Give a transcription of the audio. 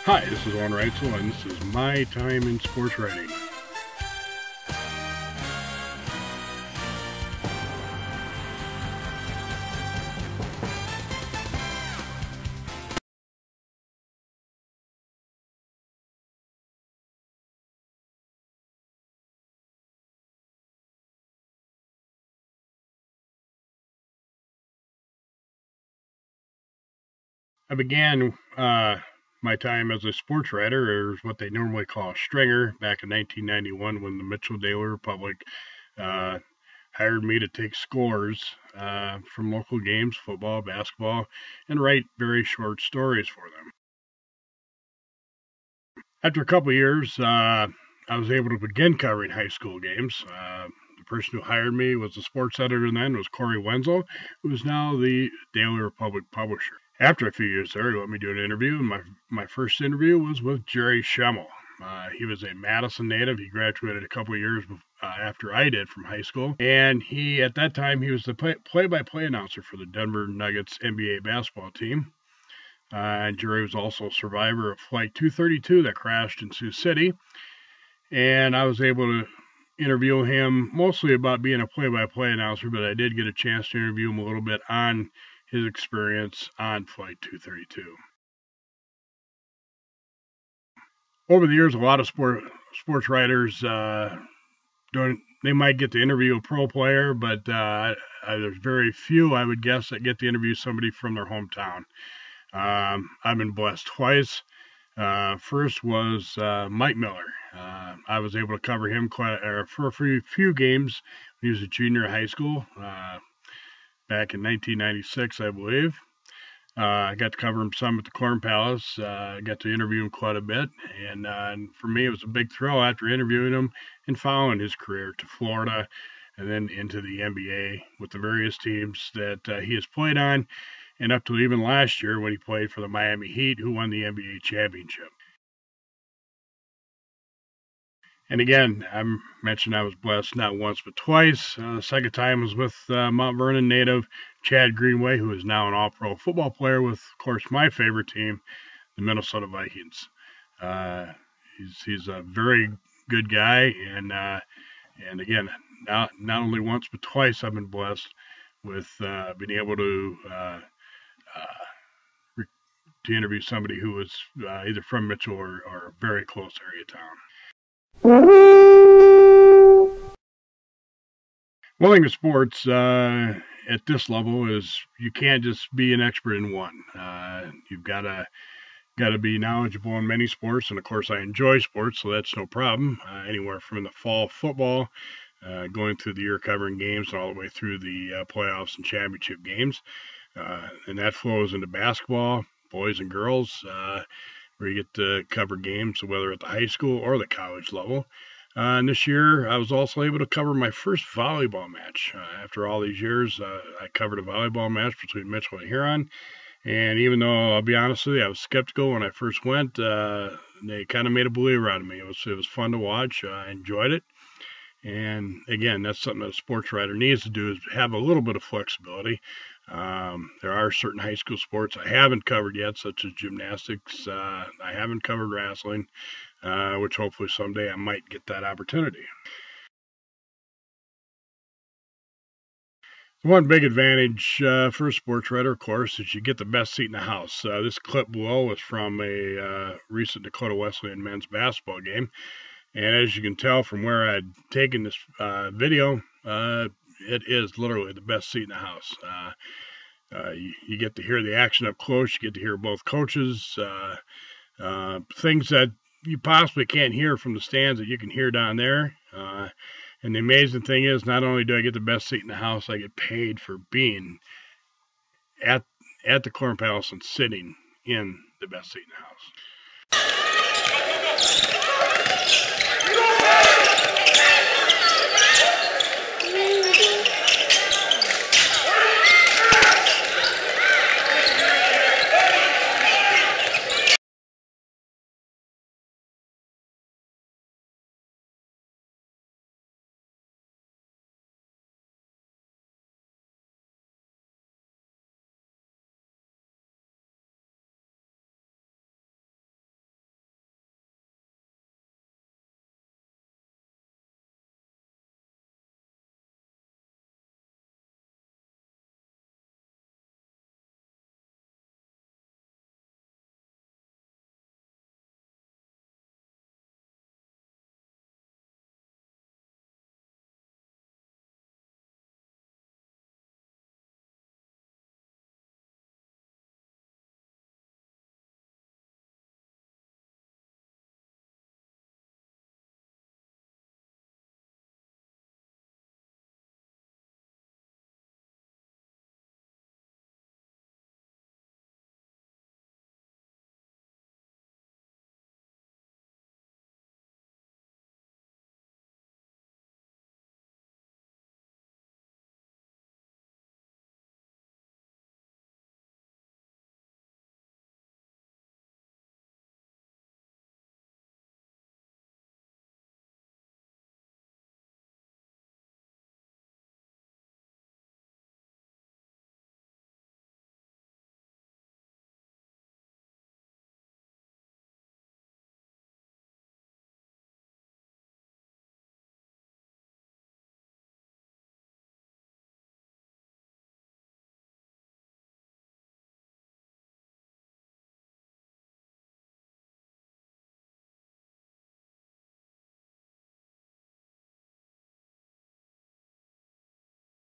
Hi, this is Juan Reitzel, and this is my time in sports writing. I began my time as a sports writer, or what they normally call a stringer, back in 1991 when the Mitchell Daily Republic hired me to take scores from local games, football, basketball, and write very short stories for them. After a couple of years, I was able to begin covering high school games. The person who hired me was the sports editor then, was Corey Wenzel, who is now the Daily Republic publisher. After a few years there, he let me do an interview, and my first interview was with Jerry Schemmel. He was a Madison native. He graduated a couple of years after I did from high school, and at that time he was the play-by-play announcer for the Denver Nuggets NBA basketball team. And Jerry was also a survivor of Flight 232 that crashed in Sioux City, and I was able to interview him mostly about being a play-by-play announcer, but I did get a chance to interview him a little bit on his experience on Flight 232. Over the years, a lot of sports writers they might get to interview a pro player, but there's very few, I would guess, that get to interview somebody from their hometown. I've been blessed twice. First was Mike Miller. I was able to cover him for a few games when he was a junior in high school, back in 1996, I believe. I got to cover him some at the Corn Palace. I got to interview him quite a bit, and for me, it was a big thrill after interviewing him and following his career to Florida and then into the NBA with the various teams that he has played on, and up to even last year when he played for the Miami Heat, who won the NBA championship. And again, I mentioned I was blessed not once but twice. The second time was with Mount Vernon native Chad Greenway, who is now an all-pro football player with, of course, my favorite team, the Minnesota Vikings. He's a very good guy, and again, not only once but twice I've been blessed with being able to interview somebody who was either from Mitchell or a very close area town. One thing with sports at this level is you can't just be an expert in one. You've got to be knowledgeable in many sports, and of course I enjoy sports, so that's no problem. Anywhere from the fall football, going through the year covering games, all the way through the playoffs and championship games, and that flows into basketball, boys and girls, where you get to cover games, whether at the high school or the college level. And this year, I was also able to cover my first volleyball match. After all these years, I covered a volleyball match between Mitchell and Huron. And even though, I'll be honest with you, I was skeptical when I first went, they kind of made a believer out of me. It was fun to watch. I enjoyed it. And again, that's something that a sports writer needs to do, is have a little bit of flexibility. There are certain high school sports I haven't covered yet, such as gymnastics. I haven't covered wrestling, which hopefully someday I might get that opportunity. One big advantage for a sports writer, of course, is you get the best seat in the house. This clip below is from a recent Dakota Wesleyan men's basketball game. And as you can tell from where I'd taken this video, it is literally the best seat in the house. You get to hear the action up close. You get to hear both coaches. Things that you possibly can't hear from the stands that you can hear down there. And the amazing thing is, not only do I get the best seat in the house, I get paid for being at the Corn Palace and sitting in the best seat in the house.